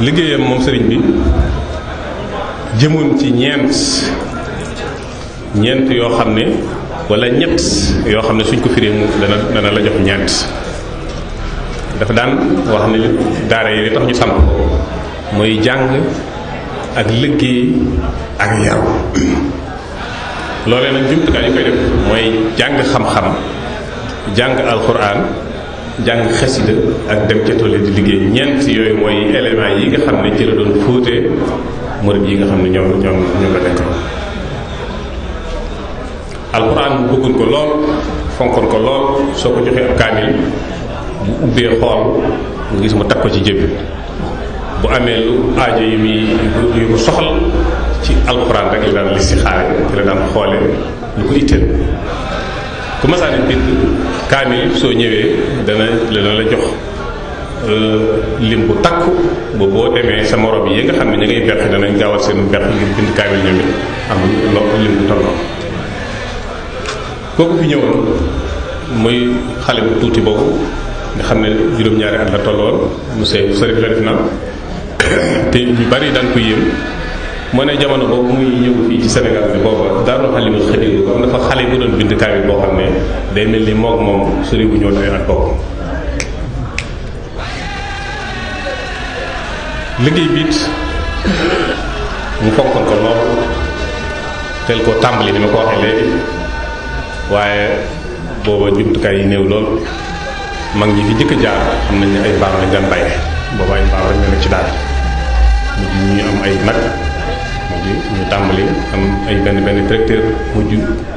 liggéeyam moom sëriñ bi jëmoon ci ñeent yoo xam ne wala ñett yoo xam ne suñ ko firee mu dana la jox ñeent. dafa daan wax ne daara yi li tax ñu samp mooy jàng ak liggéey ak yaru loolee nag jumtukaay yi koy def mooy jàng xam-xam jàng alxuraan jàng xasida ak dem ca tool di liggéey ñeent yooyu mooy éléments yi nga xam ne ci la doon fóote murid yi nga xam ne ñoom la nekk alxuraan bu bëggoon ko lool fonkoon ko lool soo ko joxee ab kaamil bu ubbee xool nga gis mu teg ko ci jëbi bu amee lu aajo yi yu mu soxal ci alxuraan rek la daan listixaare ci la daan xoole lu ko itteel ku masaane bind kaamil soo ñëwee dana la jox lim bu takku ba boo demee sa morom yi nga xam ne ña ngay beq danañ gaawal seen beq ngir bind kaamil ñoom it am lim bu tolloo kooku fi ñëwoon muy xale bu tuuti boobu nga xam ne juróom-ñaari at la tolloon monsieur Sërif la def na te ñu bari daan ko yéem moo ne jamono boobu muy ñëw fii ci Sénégal bi booba Daaru Halimul Xabiir am na fa xale bu doon bind kaamil boo xam ne day mel ni moom sori bu ñëw day at boobu liggéey biit mu fonkoon ko lool teel koo tàmbali ni ma ko waxee léegi waaye booba jumtukaay yi néew lool mag ñi fi jëkk a jaar xam nañ ne ay mbaam lañ daan bàyyi booba ay mbaam rek ne ci daal mujj ñu am ay nag mujj ñu tàmbali am ay benn tracteur mujj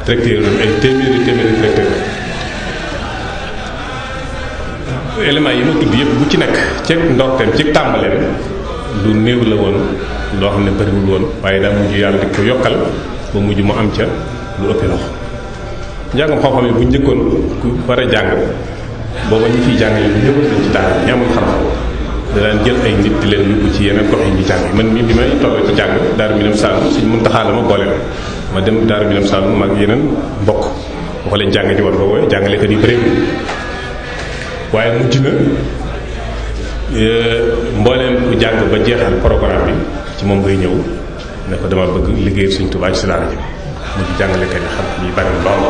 tracteur ay téeméeri tracteur éléments yi ma tudd yëpp bu ci nekk ceeg ndorteem ceeg tàmbaleem lu néew la woon loo xam ne bëriwul woon waaye daa mujj yàlla di ko yokkal ba mujj mu am ca lu ëpp loxo njàngam xam-xam yi bu njëkkoon ku war a jàng booba ñu fiy jàngale lu ñëpp dañ ci daara ñi amul xam-xam da daan jël ay nit di leen yóbbu ci yeneen gox yi ñu jàng man mii bi may toll ci jàng Daaru Minam Saalum Sëriñ Muntaxa la ma boole ma dem Daaru Minam Saalum mag yeneen mbokk wax leen jàng ci war boobu jàngalekat yu bëri waaye mujj na mbooleem ku jàng ba jeexal programme bi ci moom ngay ñëw ne ko dama bëgg liggéey Sëriñ Tuubaa ci daara ji mujj jàngalekat yi xam yi bari lool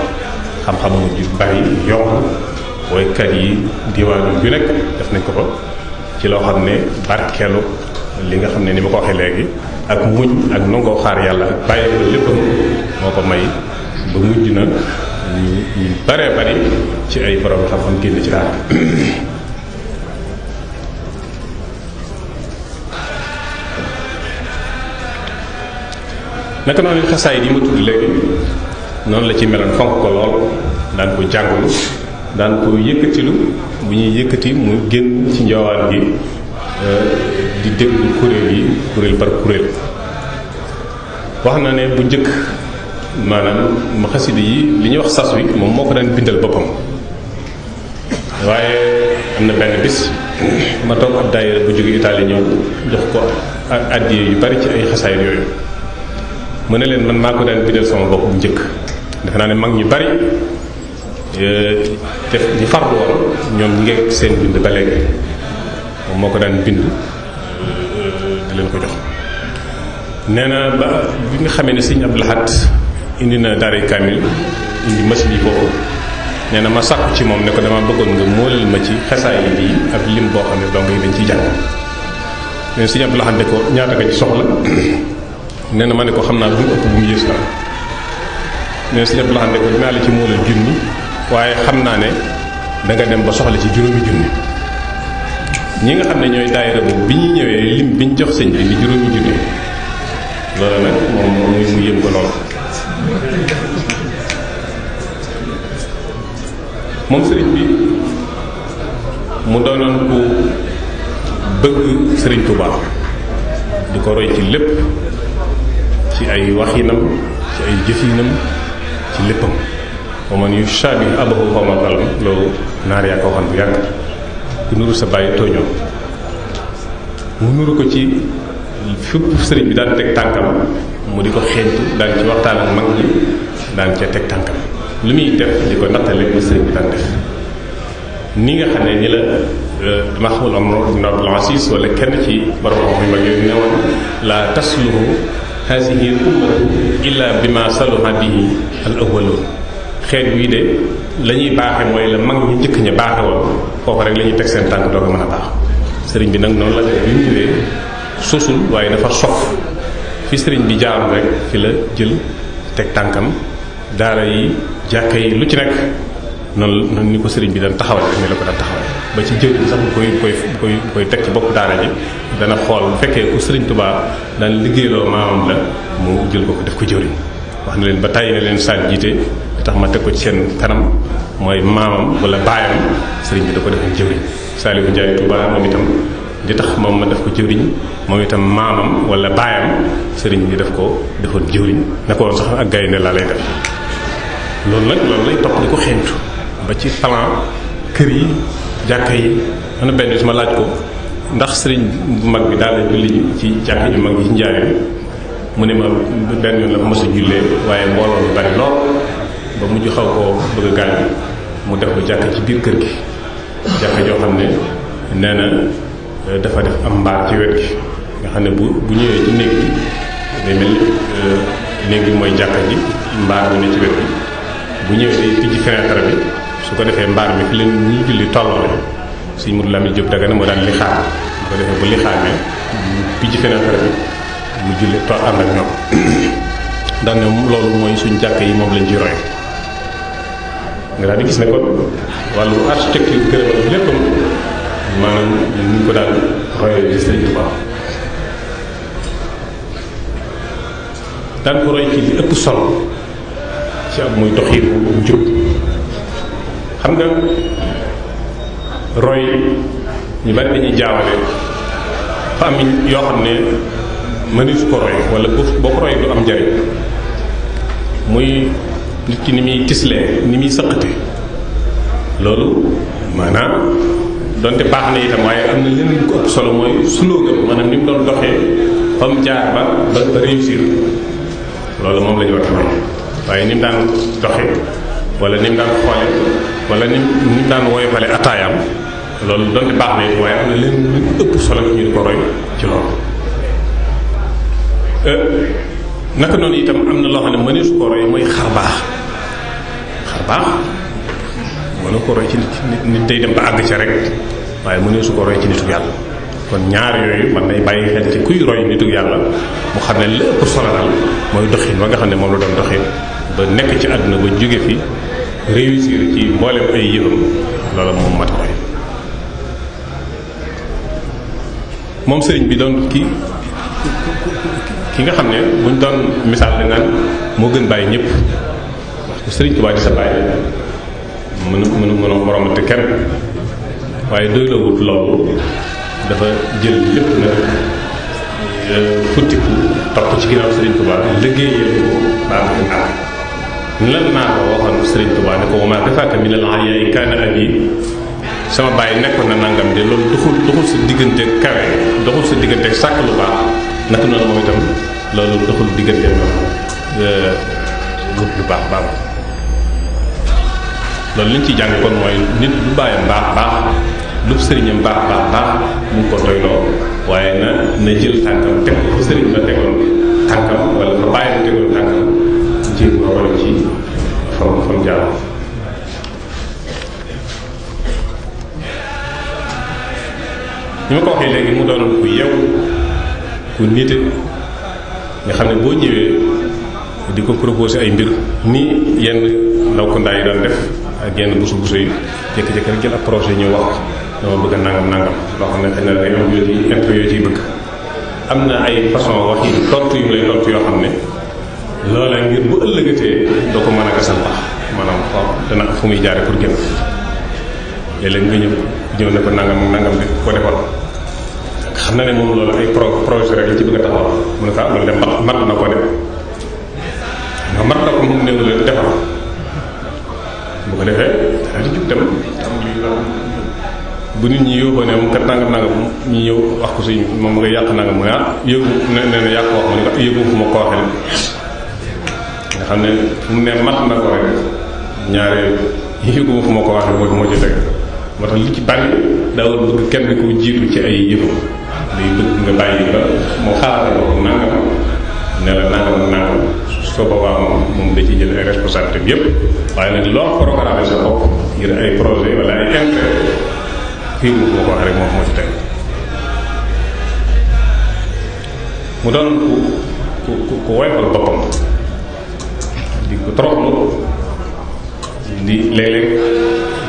xam-xam mujj bari yomb woykat yi diwaan yu nekk def nañ ko fa ci loo xam ne barkeelu li nga xam ne ni ma ko waxee léegi ak muñ ak nangoo xaar yàlla ak bàyyi ko lépp moo ko may ba mujj na ñu baree bari ci ay borom xam-xam génn ci daara naka noonu xasaay yi ma tudd léegi noonu la ci meloon fonk ko lool daan ko jàngulu daan ko yëkkatilu bu ñuy yëkkati mu génn ci njoowaan gi di déglu kuréel par kuréel wax na ne bu njëkk maanaam ma xasida yi li ñuy wax sas wi moom moo ko daan bindal boppam waaye am na benn bis ma toog ab daayira bu jóge Italie ñëw jox ko addiye yu bari ci ay xasaayit yooyu mu ne leen man maa ko daan bindal sama bopp bu njëkk defe naa ne mag ñu bari def ñu farlu woon ñoom ñi ngi seen bind ba léegi moom moo ko daan bind di leen ko jox nee na ba bi nga xamee ne Sëriñ Abdou Lahad indi na daara kaamil indi machine yi foofu nee na ma sàkku ci moom ne ko dama bëggoon nga móolal ma ci xasaay yi ak lim boo xam ne donc yi dañ ciy jàng nee na Sëriñ Abdou Lahad ne ko ñaata nga ci soxla nee na ma ne ko xam naa bu mu ëpp bu mu yées dara nee na Sëriñ Abdou Lahad ne ko dinaa la ci móolal junni waaye xam naa ne danga dem ba soxla ci juróomi junni ñi nga xam ne ñooy daayira boobu bi ñuy ñëwee lim bi ñu jox sëñ bi di juróomi junni loolu nag moom mu yëm ko lool moom sëriñ bi mu doonoon ku bëgg sëriñ Tuubaa di ko roy ci lépp ci ay waxinam ci ay jëfinam ci léppam wa man yushaabih abahu fawqa al-qalam loolu naar yaa ko waxoon bu yàgg ku nuru sa bàyyi tooñoo mu nuru ko ci fépp sëriñ bi daan teg tànkam mu di ko xeeñtu daan ci waxtaan ak mag ñi daan ca teg tànkam lu muy def di ko nattale ko sëriñ bi daan def ni nga xam ne ni la dama xamul Omar ibn Abdul Aziz wala kenn ci borom xam-xam yu mag yooyu ne woon la tasluhu haasihi al ummatu illa bima saluha bihi al awwalun xeet wii de la ñuy baaxe mooy la mag ñu njëkk ña baaxe woon foofu rek la ñuy teg seen tànk doo ko mën a baax sëriñ bi nag noonu la def bi mu ñëwee sosul waaye dafa sof fi sëriñ bi jaaroon rek fi la jël teg tànkam daara yi jàkka yi lu ci nekk noonu ni ko sëriñ bi daan taxawal rek ni la ko daan taxawal ba ci jëw sax bu koy teg ci bopp daara ji dana xool bu fekkee ku sëriñ Tuubaa daan liggéeyloo maamam la mu jël ko def ko jëwriñ wax na leen ba tàyyi na leen saal jiite li tax ma teg ko ci seen kanam mooy maamam wala baayam sëriñ bi da ko defoon jëwriñ Saliou Ndiaye Touba moom itam di tax moom ma def ko jëwriñ moom itam maamam wala baayam sëriñ bi daf ko defoon jëwriñ ne ko woon sax ak gaynde laa lay def loolu nag loolu lay topp di ko xeeñtu ba ci plan kër yi jàkka yi am na benn bis ma laaj ko ndax sëriñ bu mag bi daal la julli ci jàkka ju mag yi ci Njaaréem mu ne ma benn yoon la mos a jullee waaye mbooloo lu bari lool ba mujj xaw koo bëgg a gaañ mu def ko jàkka ci biir kër gi jàkka joo xam ne nee na dafa def am mbaar ci wet gi nga xam ne bu ñëwee ci néeg bi day mel néeg bi mooy jàkka ji mbaar bi ne ci wet gi bu ñëwee day tijji fenêtre bi su ko defee mbaar mi fi leen ñuy julli tolloo Sëñ Modou Lamine Diop Dagana moo daan li xaar bu ko defee bu li xaaree tijji fenêtre bi mu julli toog ànd ak ñoom daan ne loolu mooy suñ jàkk yi moom lañ ci roy nga daal di gis ne kon wàllu architecture kër léppam maanaam ñu ko daal royee ci Sëriñ Tuubaa daan ko roy ci li ëpp solo ci ab muy doxiir bu jub xam nga roy ñu bari dañuy jaawale fa am yoo xam ne mënees ko roy wala boo ko roy du am njariñ muy nit ki ni muy tislee ni muy sëqate loolu maanaam donte baax na itam waaye am na leneen lu ko ëpp solo mooy slogan maanaam ni mu doon doxee fa mu jaar ba réussir loolu moom la ñu war a roy waaye ni mu daan doxee wala ni mu daan xoole wala ni mu daan woyofale ataayaam loolu donte baax na it waaye am na leneen lu ëpp solo ñu di ko roy ci loolu naka noonu itam am na loo xam ne mënees ko roy mooy xar baax mënu ko roy ci nit day dem ba àgg ca rek waaye mëneesu ko roy ci nitu yàlla kon ñaar yooyu man nay bàyyi xel ci kuy roy nitu yàlla mu xam ne lépp solo daal mooy doxin wa nga xam ne moom la doon doxin ba nekk ci àdduna ba jóge fi réussir ci mboolem ay yëfam loolu moom mat roy moom sëriñ bi doon ki nga xam ne buñ doon misaal di naan moo gën bàyyi ñëpp wax ko sëriñ Tuubaa di sa bàyyi mënu moromante kenn waaye doy la wut loolu dafa jël lépp nag futtiku topp ci ginnaaw sëriñ Tuubaa liggéeyal ko baa nga àgg lan naa ko waxoon sëriñ Tuubaa ne ko wa maa kafaaka minal ayaa'i kaana abii sama bàyyi nekkoon na nangam de loolu doxul sa diggante kawe doxul sa diggante sàkk lu baax naka noonu moom itam loolu doxul diggante wut lu baax loolu liñ ciy jàng kon mooy nit lu bàyyam baax lu sëriñam baax mu ngi ko doyloo waaye na jël tànkam teg ko sëriñ ba tegoon tànkam wala fa bàyyam tegoon tànkam jéem ko roy ci fam jaar ni ma ko waxee léegi mu doonoon ku yew ku nite nga xam ne boo ñëwee di ko proposé ay mbir ni yenn ndaw ko ndaa yi daan def ak yenn busu yi jékki-jékki rek jël ab projet ñëw wax dama bëgg a nangam loo xam ne xëy na day am yoo ci intérêt yoo ciy bëgg am na ay façon wax yi tontu yu lay tontu yoo xam ne loola ngir bu ëllëgatee doo ko mën a gasal baax maanaam dana fu muy jaare pour génn léeg-léeg nga ñëw ne ko nangam bi ko defal xam na ne moom loolu ay projet rek la ci bëgg a taxawal mu ne ko loolu de mat na ko def nga mat na ko moom néew la defal bu ko defee daal di jug dem bu nit ñi yóbboo ne moom kat nangam ñu ñëw wax ko suñ moom nga yàq nangam mu ne yëgu nee na yàq wax mu ne ko yëgu fu ma ko waxee nga xam ne mu ne mat na ko rek ñaare yëgu fu ma ko waxee moo ci teg moo tax li ci bari daawul bëgg kenn ko jiitu ci ay yëfam day bëgg nga bàyyi ba mu xaaral ko nangam ne la nangam soo boobaa moom da ci jël ay responsabilité bi yëpp waaye nag loo programme sa bopp ngir ay projet wala ay intérêt fii mu ko wax rek moom moo ci teg mu doon ku woyfal boppam di ko toroxlu di léeg-léeg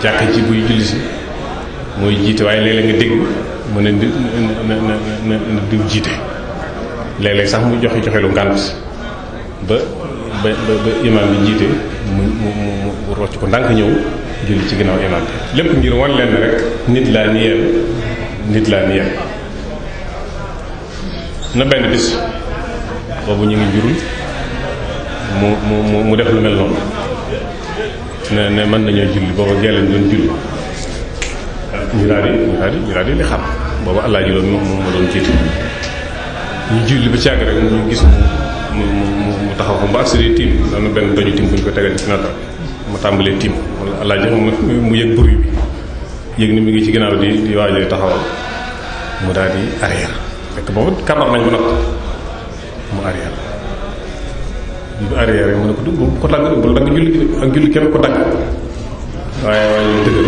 jàkk ci buy julli si mooy jiite waaye léeg-léeg nga dégg mu ne na diw jiite léeg-léeg sax mu joxe lu ngànt ba imaam bi jiite mu rocc ko ndànk ñëw julli ci ginnaaw imaam bi lépp ngir wan leen rek nit laa ni yéen na benn bis boobu ñu ngi njurul mu def lu mel noonu ne mën nañoo julli booba geelañ doon julli ñu daal di li xam booba allah ji loolu moom ma doon jiite ñu julli ba ci àgg rek ñu gis mu taxaw ko ba accédé tiim am na benn doju tiim bu ñu ko tegal ci nata mu tàmbalee tiim wala allah ji xam mu yëg bruit bi yëg ni mu ngi ci ginnaaw di waajee taxawal mu daal di arrière fekk boobu kabar nañ ba noppi mu arrière bu arrière mu ne ko bu ko dagg bul dagg julli gi ak julli kenn ko dagg waaye dëggal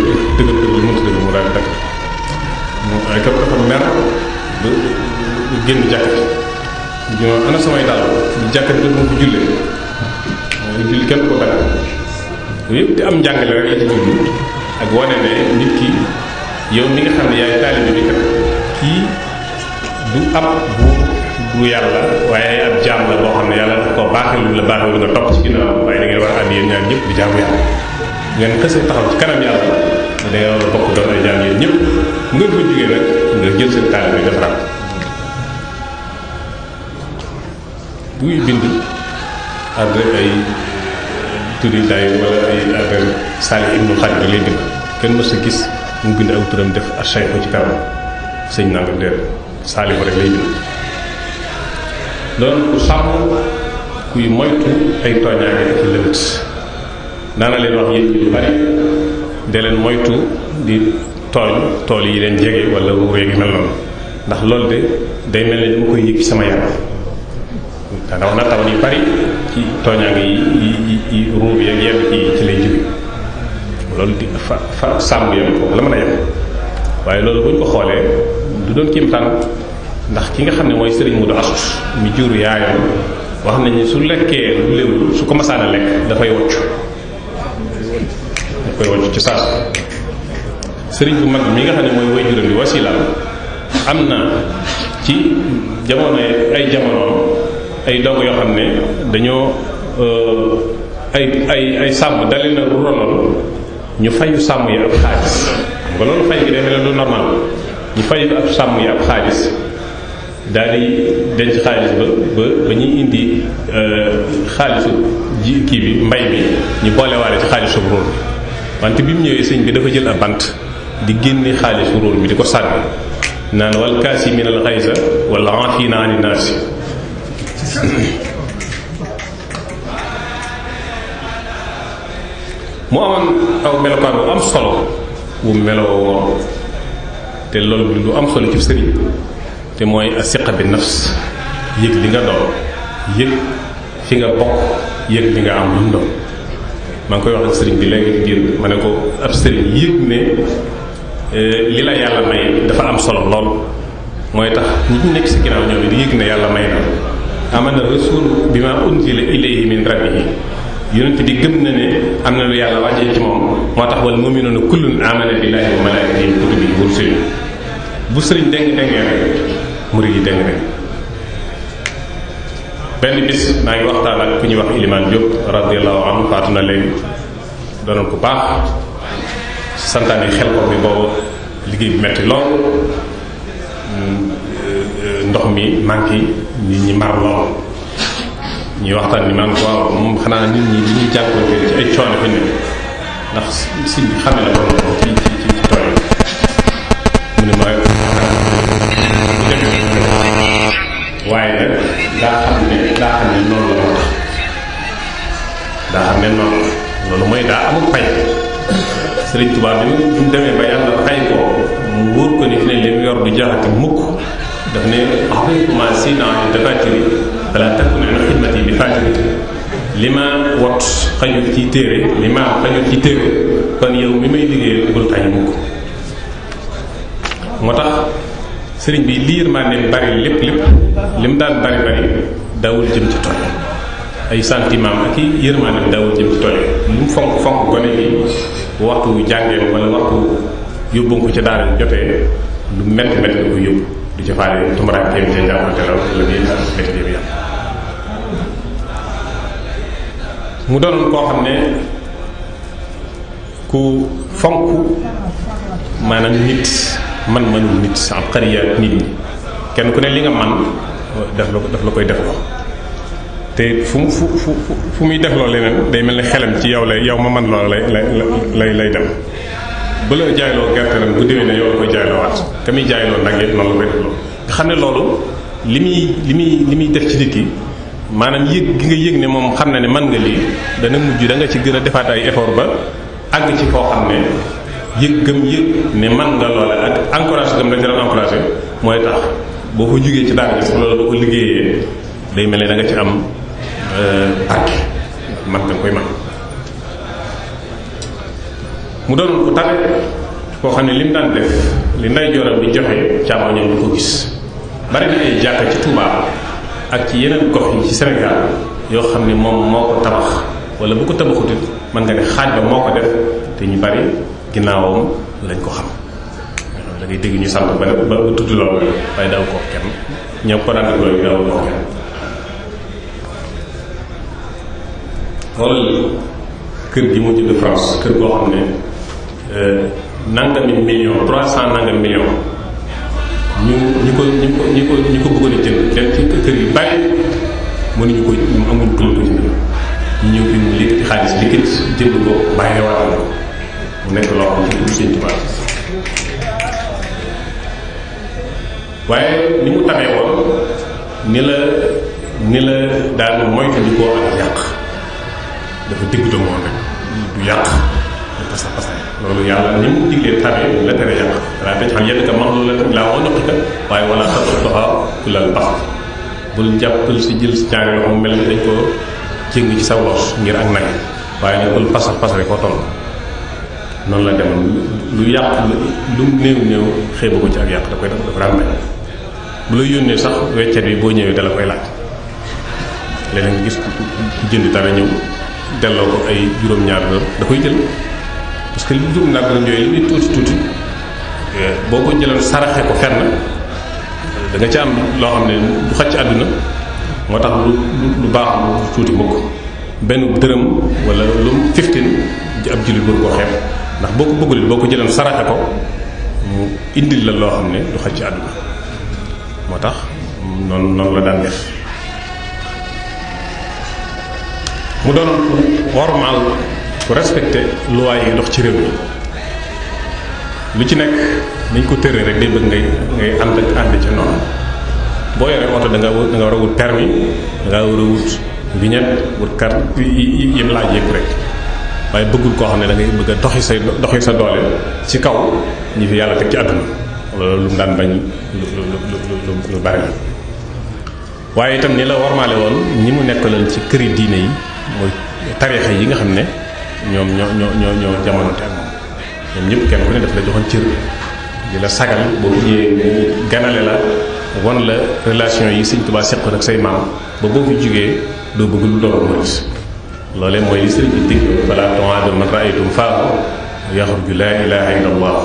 mënta dëgg mu daal di dagg mu ay kap dafa mer ba génn jàkkat ji ana samay daal jàkkat bi mu ko jullee julli kenn ko dagg yooyu yëpp di am njàngale rek la ci julli ak wane ne nit ki yow mi nga xam ne yaay taalibe bi kat kii du ab bu yàlla waaye ab jaam la boo xam ne yàlla daf ko baaxee lu la baaxee lu nga topp ci ginnaaw waaye da ngeen war a ànd yéen ñaar ñëpp di jaamu yàlla ngeen xësee taxaw ci kanam yàlla da ngeen war a bokk doon ay jaam yéen ñëpp mu ngeen fa jógee nag nga jël seen taalibe bi defaraat buy bind adresse ay turi day wala ay adresse Salih ibnu Xaadir lay bind kenn mës a gis mu bind aw turam def Cheikh ci kanam sëñ nangam déer Salih rek lay bind doon ku sàmm kuy moytu ay tooñaange ak lënt daana leen wax yéen ñu bari de leen moytu di tooñ tool yi leen jege wala wuuree gi mel noonu ndax loolu de day mel ne dama koy yëg ci sama yaram daana wax na taw yu bari ci tooñaange yi ruur yeeg yenn ci lay jóge loolu di fa sàmm yam foofu la mën a yem waaye loolu bu ñu ko xoolee du doon kéemtaan ndax ki nga xam ne mooy sëriñ Mudu Asut mi jur yaayam wax nañu su lekkee lu léwul su ko masaana lekk dafay wocc ci saas sëriñ bu mag mi nga xam ne mooy way juram di wasilaam am na ci jamono ay dongo yoo xam ne dañoo ay sàmm dali na roloon ñu fayu sàmm yi ab xaalis xam nga loolu fay gi day mel ne lu normal ñu fayu ab sàmm yi ab xaalis daal di denc xaalis ba ñuy indi xaalisu kii bi mbay mi ñu boolewaale ci xaalisu róor bi wante bi mu ñëwee sëñ bi dafa jël ab bant di génne xaalisu róor bi di ko sànni naan wal kaasimiina al xayza wal aafiina ani naasi mu amoon aw melokaan bu am solo bu meloo woon te loolu lu am solo ci sëriñ te mooy asiqa bi nafs yëg li nga doon yëg fi nga bokk yëg li nga am lu mu doon maa ngi koy wax ak sëriñ bi léegi ci biir ma ne ko ab sëriñ yëg ne li la yàlla may dafa am solo lool mooy tax ñi ñu nekk si ginnaaw ñoom di yëg ne yàlla may na amana rasul bima unzila ilayhi min rabbihi yonent bi gëm na ne am na lu yàlla wàccee ci moom moo tax wal mu'minuuna kullun amana billahi wa malaikatihi wa kutubihi wa rusulihi bu sëriñ deng-dengee rek murid yi deng rek benn bis maa ngi waxtaan ak ku ñuy wax Ilimaan Diop radiyallahu anhu faatu na léegi doonoon ku baax santaane xel ko bi boobu liggéey bi metti lool ndox mi manqué nit ñi mar lool ñuy waxtaan ni man waaw moom xanaa nit ñi li ñuy jànkoonte ci ay coono fi ne ndax si xame na ko ci tooy mu ne ma waaye nag daa xam ne noonu la moo tax daa xam ne noonu loolu mooy daa amul pay Sëriñ Tuubaa bi mu demee ba yàlla xay ko mu wóor ko ni fi ne li mu yor du jaxati mukk daf ne axma sina dafatiri wala takun an xidmati bi fatiri li ma wot xajul ci téere li ma xajul ci téere kon yow mi may liggéey bul tàyyi mukk. moo tax sëriñ bi li yërmande bari lépp li mu daan bari daawul jëm ci tool ay sentiment ak i yërmande daawul jëm ci tool lu mu fonk gone bi waxtu jàngee wala waxtu yóbbu ko ci daara jotee lu metti da ko yóbbu du ci faale tumuraankeem ca jàppante la la bi métti bi yàlla. mu doon koo xam ne ku fonk maanaam nit mënul nit ab xariyaat nit ñi kenn ku ne li nga man daf la koy defloo te fu muy defloo leneen day mel ni xelam ci yow ma man loola lay dem bu la jaayloo gerte nag bu déwee ne yow la koy jaayloo waat ka muy jaayloo nag yëpp noonu la koy defloo nga xam ne loolu li muy def ci nit ki maanaam yëg gi nga yëg ne moom xam na ne mën nga lii dana mujj da nga ci gën a defaat ay effort ba àgg ci foo xam ne yëg gëm yëg ne man nga loola ak encouragé gëm la ci doon encouragé mooy tax boo ko jugee ci daara ji sax loolu da ko liggéeyee day mel ne da nga ci am barke man nga koy man mu doon ko tabe koo xam ne li mu daan def li nday joram di joxe càmmoñam du ko gis bari na ay jàkka ci Touba ak ci yeneen gox yi ci Sénégal yoo xam ne moom moo ko tabax wala bu ko tabaxutit mën nga ne xaaj ba moo ko def te ñu bari ginnaawam lañ ko xam da ngay dégg ñu sant ba tudd loolu waaye daaw ko kenn ñëw ko daan loolu daaw ko kenn. xoolal kër gi mu jënd France kër goo xam ne nangami million 300 nangami million ñu ko bëggoon a jënd dem ci kër yu bari mënuñu ko amuñu ko lu jënd ñu ñëw bi mu liggéey xaalis liggéey jënd ko bàyyi waatal ko mu nekk loo xam ne Sëriñ Tuubaa waaye ni mu tamee woon ni la daal moytandikoo ak yàq dafa digg doomoon rek du yàq du pasa loolu yàlla ni mu diglee tamee la tere yàq walaa taj xam yedd ka max loolu la laa woo noqi ka waaye wala tabsuthaa kullal basti bul jàppal si jël si ñaari loxo mu mel ni dañ ko jëng ci sa loos ngir ak nay waaye nag bul pasare koo toll noonu la demoon lu yàq lu néew xeebu ko ci ak yàq da koy dafa daan bañ bu la yónnee sax weccet bi boo ñëwee dala koy laaj léeg-léeg nga gis ku jënd dara ñëw delloo ko ay juróom-ñaar dërëm da koy jël parce que li juróom-ñaar dërëm yooyu li muy tuuti boo ko jëloon saraxe ko fenn da nga ci am loo xam ne du xaj ci àdduna moo tax lu baax lu tuuti mukk benn dërëm wala lu 15 ab jullit bëgg koo xeeb ndax boo ko bëggul boo ko jëloon saraxe ko mu indil la loo xam ne du xaj ci àdduna moo tax noonu la daan def mu doon wormaal ku respecté loi yi dox ci réew mi lu ci nekk niñ ko tëree rek day bëgg ngay ànd ca noonu boo yoree oto da nga war a wut permis da nga war a wut vignette wut carte yim laaj yëpp rek waaye bëggul koo xam ne da ngay bëgg a doxi sa doole ci kaw ñi fi yàlla teg ci àdduna loolu lu mu daan bañ lu bari la waaye itam ni la warmaale woon ñi mu nekkaloon ci këri diine yi mooy tariixa yi nga xam ne ñoom ñoo jamonote ak moom ñoom ñëpp kenn ku ne daf la joxoon cër di la sagal boo ñëwee ganale la won la relation yi Sëriñ Tuubaa seqoon ak say maam ba boo fi jógee doo bëgg lu doon mooy loolee mooy li sëriñ bi digg balaa tu'aadu man ra'aytum faahu yaxruju laa ilaaha illallah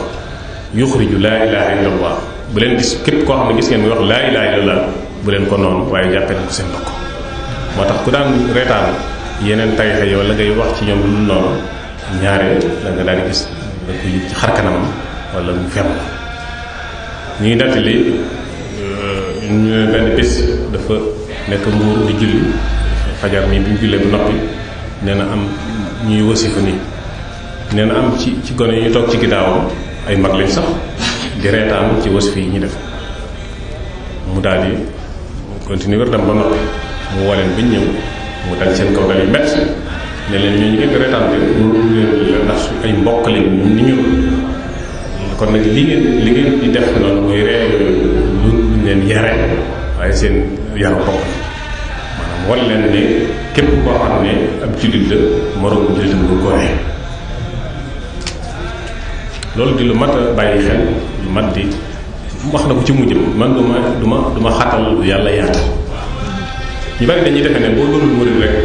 yuxriju laa ilaaha illallah bu leen gis képp koo xam ne gis ngeen muy wax laa ilaaha illallah bu leen ko noonu waaye jàppee ko seen ndokk moo tax ku daan reetaan yeneen tarixa yi wala ngay wax ci ñoom lu noonu ñaare la nga daal di gis da ko yëg ci xar kanamam wala mu fem la ñu ngi nettali ñu ne benn bés dafa nekk Mbuur di julli fajar mi bi ñu jullee bu noppi nee na am ñuy wasifa nii nee na am ci gone yi ñu toog ci ginnaawam ay mag lañ sax di reetaan ci wasifa yi ñu def mu daal di continuer wér dem ba noppi mu woo leen ba ñëw mu dal seen kaw dal yu métti ne leen ñooñu ngeen retante loolu leen la ndax su ay mbokk lañ ñun ni ñun kon nag li ngeen di def noonu mooy ree yooyu lu leen yare waaye seen yaru bopp maanaam wan leen ne képp koo xam ne ab jullit la moroomu jullitam du ko ree loolu di lu mat a bàyyi xel lu mat di wax na ko ci mujjëm man du ma xatal lu yàlla yaatal ñu bari dañuy defe ne boo doonul murid rek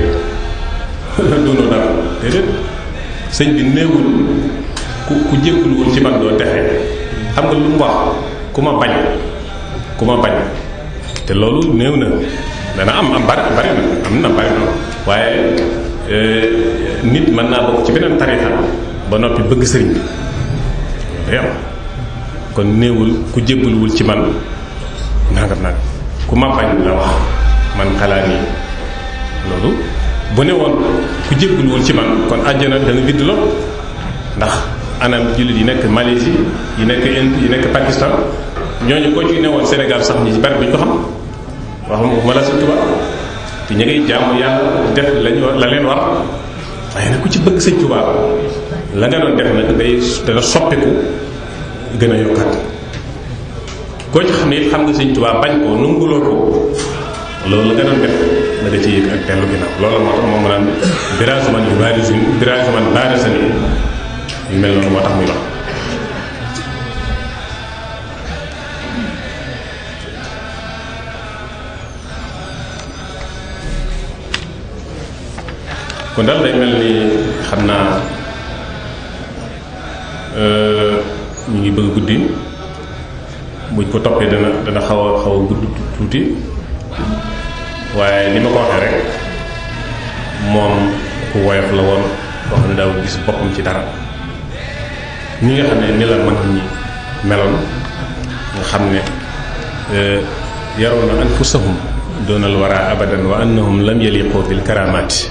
doonoo dara déedéet sëñ bi néewul ku jégguluwul ci man doo texe xam nga lu mu wax ku ma bañ te loolu néew na dana am bari na waaye nit mën naa bokk ci beneen tarixa ba noppi bëgg sëriñ bi day am kon néewul ku jégguluwul ci man nangam ku ma bañ la wax man xalaat nii loolu bu ne woon ku jégguluwul ci man kon àjjana dana vidd lool ndax anam jullit yi nekk Malaisie yi nekk Inde yi nekk Pakistan ñooñu ko ci newoon Sénégal sax ñi ci bari duñ ko xam waxuma la Sëñ Tuubaa te ñu ngay jaamu yàlla def la leen war waaye nag ku ci bëgg Sëñ Tuubaa la nga doon def nag dana soppiku gën a yokkaat koo ci xam ne it xam nga Sëñ Tuubaa bañ ko nunguloo ko loolu la nga doon def da nga ci yëg ak dellu ginnaaw loolu moo tax moom naan birasuman barisani yu mel noonu moo tax muy wax kon daal day mel ni xam naa ñu ngi bëgg guddi buñ ko toppee dana xaw a gudd tuuti waaye li ma ko waxee rek moom ku woyof la woon koo xam ne daaw gis boppam ci dara ñi nga xam ne ni la mag ñi meloon nga xam ne yaroon na anfusahum doonal wara abadan wa annahum lam yaliqu bil karamaati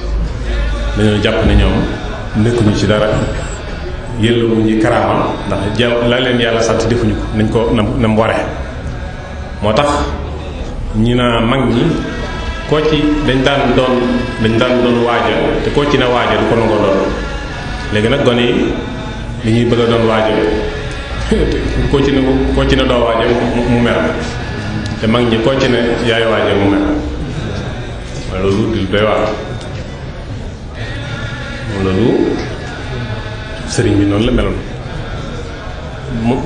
dañoo jàpp ne ñoom nekkuñu ci dara yëllawuñu karaama ndax la leen yàlla sant defuñu ko nañ ko na mu waree moo tax ñi naa mag ñi koo ci dañ daan doon waaja te koo ci ne waaja du ko nangoo doon léegi nag gone yi li ñuy bëgg a doon waaja koo ci ne doo waaja mu mer te mag ñi koo ci ne yaay waaja mu mer loolu di doy waar loolu sëriñ bi noonu la meloon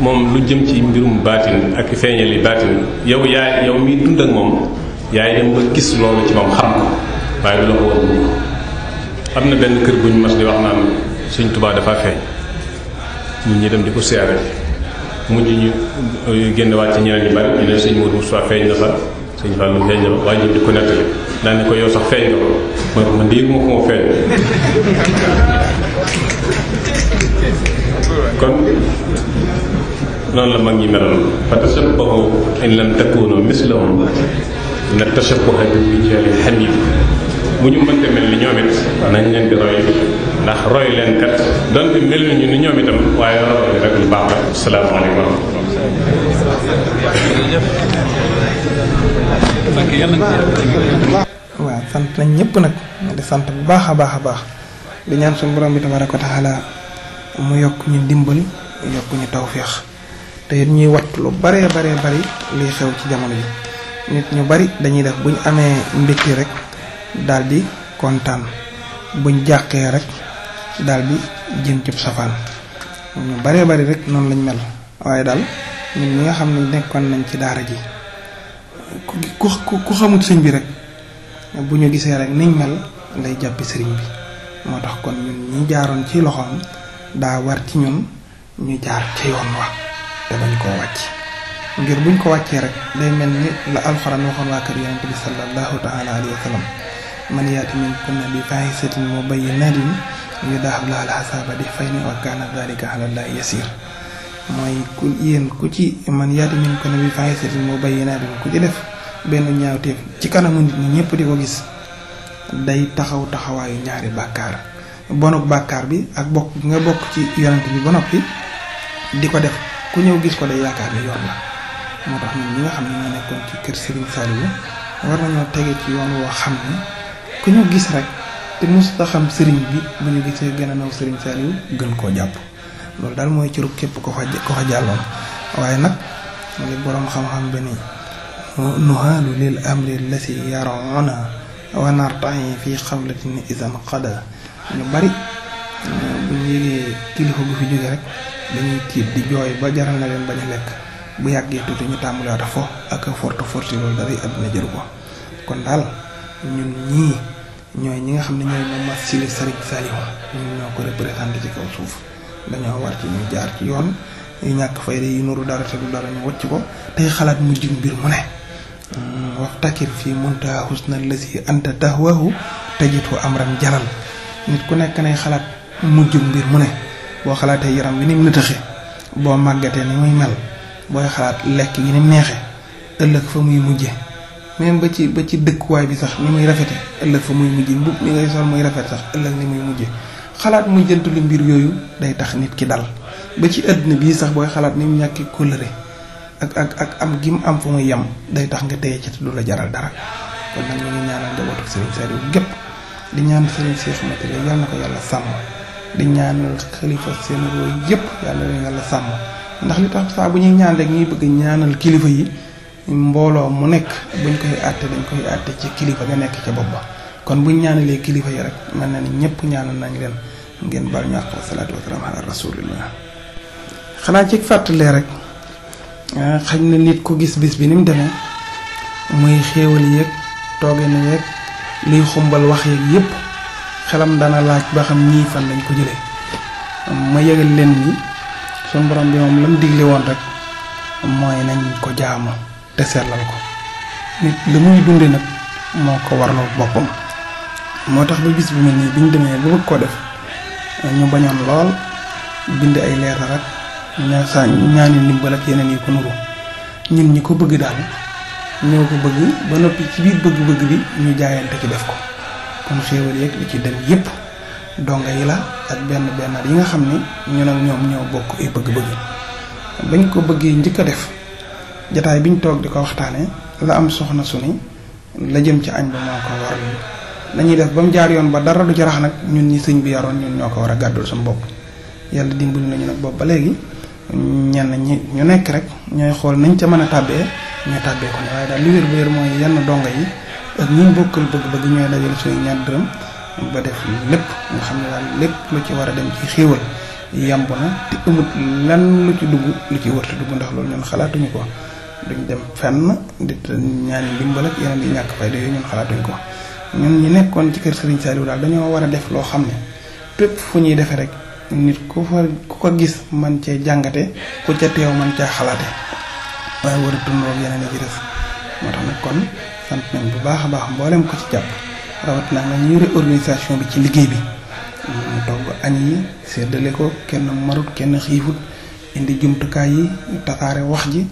moom lu jëm ci mbirum baatin ak feeñali baatin yow miy dund ak moom yaay dem ba gis loolu ci moom xam ko waaye du la ko woon am na benn kër bu ñu mas di wax naan Sëñ Tuubaa dafa feeñ nit ñi dem di ko siyaare mujj ñu génn waat ci ñeneen ñu bari ñu ne Sëñ Modou Moustapha feeñ na sax Sëñ Fallu feeñ na waaye ñu di ko nettali daan ne ko yow sax feeñ nga ko man de yëguma ko moo feeñ kon noonu la mag ñi meloon fa tashabbahu in lam takunu mislahum inna tashabbuha bil rijaali hamiid bu ñu mënte mel ni ñoom it nañ leen di roy ndax roy leen kat donte mel nañu ni ñoom itam waaye roy rek lu baax la. asalaamaaleykum wa rahmatulah. waaw sant nañ ñëpp nag di sant bu baax a baax di ñaan suñu borom bi tabaaraka wa taala mu yokk ñu dimbal yokk ñu tawféex te it ñuy wattu lu bari liy xew ci jamono ji nit ñu bari dañuy def buñ amee mbégte rek daldi kontaan buñ jàqee rek daldi jëm ci safaan ñu bari rek noonu lañ mel waaye daal ñun ñi nga xam ne nekkoon nañ ci daara ji ku xamut sëñ bi rek bu ñu gisee rek niñ mel lay jàppi sëriñ bi moo tax kon ñun ñi jaaroon ci loxoom daa war ci ñun ñu jaar ci yoon wa te bañ koo wàcc ngir buñ ko wàccee rek day mel ni la alxuraan waxoon waa kër yonente bi sallallahu taala alayhi wa sallam man yaati minkunna bi faahishatin mubayyinatin yudaa'af laha al-'azaaba dif'ayni wa kaana dhaalika 'ala llaahi yasiir mooy ku ci man yaati minkunna bi faahishatin mubayyinatin ku ci def benn ñaawteef ci kanamu nit ñi ñëpp di ko gis day taxawaayu ñaari bàkkaar bonuk bàkkaar bi ak bokk nga bokk ci yonent bi ba noppi di ko def ku ñëw gis ko day yaakaar ni yoon la moo tax ñun ñi nga xam ne ñoo nekkoon ci kër Serigne Saliou war nañoo tege ci yoon woo xam ne ku ñu gis rek te musta xam sëriñ bi bu ñu gisee gën a naw sëriñ Saliou gën koo jàpp. loolu daal mooy cëru képp ko fa jàlloon. waaye nag li boroom xam-xam bi ni nuhaalu lil amri lasi yaroona wa nartahi fii xawlatin isan qada ñu bari bu ñu yégee kilifa gu fi jóge rek dañuy tiit di jooy ba jaral na leen bañ a lekk bu yàggee tuuti ñu tàmbaliwaat fo ak forti loolu dara àdduna jëru ko. kon daal ñun ñii ñooy ñi nga xam ne ñooy moom masili sëriñ Saliou ñun ñoo ko représenté ci kaw suuf. dañoo war ci ñu jaar ci yoon yu ñàkk fayda yi nuru dara te du dara ñu wacc ko tey xalaat mujj mbir mu ne wax takir fii muntaha husna lasi anta tahwahu tajitu amran jalal. nit ku nekk nay xalaat mujj mbir mu ne boo xalaatee yaram bi ni mu nëtëxe boo màggatee ni muy mel booy xalaat lekk gi ni mu neexe ëllëg fa muy mujje même ba ci dëkkuwaay bi sax ni muy rafete ëllëg fa muy mujje mbub mi ngay sol muy rafet sax ëllëg ni muy mujje xalaat mujjantu li mbir yooyu day tax nit ki dal ba ci àddina bii sax booy xalaat ni mu ñàkki kóllëre ak am gi mu am fu muy yem day tax nga téye ci te du la jaral dara. kon nag ñu ngi ñaanal njabootu Serigne Saliou gépp di ñaan Serigne Cheikh Matile yal na ko yàlla sàmm di ñaanal xalifa seen roo yëpp yàlla leen yàlla sàmm ndax li tax saa bu ñuy ñaan rek ñuy bëgg ñaanal kilifa yi mbooloo mu nekk buñ koy àtte dañ koy àtte ci kilifa nga nekk ca bopp ba. kon buñ ñaanalee kilifa yi rek mel na ni ñëpp ñaanal nañ leen ngeen baal ñu àq wa salaatu wa salaam ala rasulillah. xanaa ci fàttalee rek xañ na nit ku gis bis bi ni mu demee muy xéewal yeeg tooge na yeeg liy xumbal wax yeeg yëpp xelam dana laaj ba xam ñii fan lañ ko jëlee. ma yëgal leen ni suñu borom bi moom lam digle woon rek mooy nañ ko jaamu te sellal ko. nit li muy dunde nag moo ko warloo boppam. moo tax ba bis bu mel nii bi ñu demee ba bëgg koo def ñu bañoon lool bind ay leetar rek ñaani ndimbal ak yeneen yi ko nuru ñun ñi ko bëgg daal ñoo ko bëgg ba noppi ci biir bëgg-bëgg bi ñu jaayante ci def ko. kon xéewal yeeg li ci dem yépp donga yi la ak benn yi nga xam ne ñun ak ñoom ñoo bokk ay bëgg-bëgg. bañ ko bëggee njëkk a def jataay biñ toog di ko waxtaanee la am soxna su ni la jëm ci añ ba moo ko waral dañuy def ba mu jaar yoon ba dara du ci rax nag ñun ñi sëñ bi yaroon ñun ñoo ko war a gàddul suñu bopp. yàlla dimbali nañu nag bopp ba léegi ñenn ñi ñu nekk rek ñooy xool nañ ca mën a tàbbee ñu tàbbee ko ne waaye daal li wér bu wér mooy yenn donga yi ak ñi bokkal bëgg-bëgg ñooy dajale suñu ñaar dërëm ba def lépp nga xam ne daal lépp lu ci war a dem ci xéewal yamb na te amut lan lu ci dugg lu ci wërta dugg ndax loolu ñun xalaatuñu ko. duñ dem fenn di ñaani ndimbal ak yeneen di ñàkk fayda yooyu ñun xalaatuñ ko. ñun ñi nekkoon ci kër Serigne Saliou daal dañoo war a def loo xam ne fépp fu ñuy defee rek nit ku ko gis man cee jàngate ku ca teew man caa xalaate waaye war a tundoog yeneen yi ci def. moo tax nag kon sant nañ bu baax a baax mboolem ko ci jàpp rawatina nga ñu yore organisation bi ci liggéey bi. mu togg añ yi séddale ko kenn marut kenn xiifut indi jumtukaay yi tasaare wax ji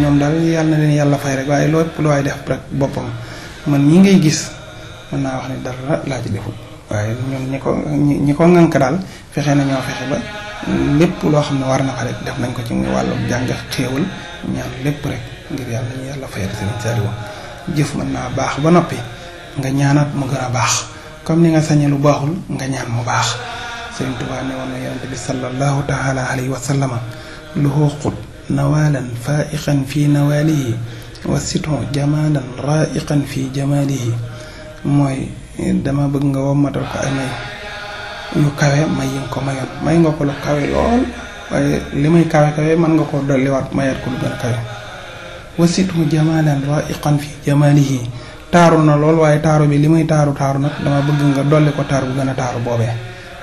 ñoom daal yàlla na leen yàlla fay rek waaye lépp lu waay def rek boppam man ñi ngay gis mën naa wax ne dara laa ci defut waaye ñoom ñi ko ŋànk daal fexe nañoo fexe ba lépp loo xam ne war na fa rek def nañ ko ci muy wàllu jàng xéewal ñaan lépp rek ngir yàlla ñu yàlla fayal Serigne Saliou. jëf mën naa baax ba noppi nga ñaanaat mu gën a baax comme ni nga sañee lu baaxul nga ñaan mu baax. Serigne Touba ne woon na yonent bi sallallahu taala alayhi wa sallama lu xooqut nawaalan faa'iqan fi nawaalihi wa siton jamaalan raa'iqan fi jamaalihi mooy dama bëgg nga wommatal ko ay may yu kawe may yi nga ko mayoon may nga ko lu kawe lool waaye li muy kawe mën nga ko dolliwaat mayaat ko lu gën a kawe. wa siton jamaalan raa'iqan fi jamaalihi taaru na lool waaye taaru bi li muy taaru nag dama bëgg nga dolli ko taar bu gën a taaru boobee.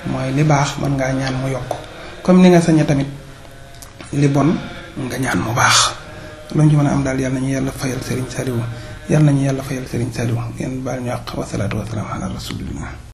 mooy li baax mën ngaa ñaan mu yokk comme ni nga sañe tamit li bon nga ñaan mu baax. lu ñu ci mën a am daal yàlla nañu yàlla fayal Serigne Saliou yàlla nañu yàlla fayal Serigne Saliou ngeen baal ñu àq wa salaatu wa salaam ala rasulillah.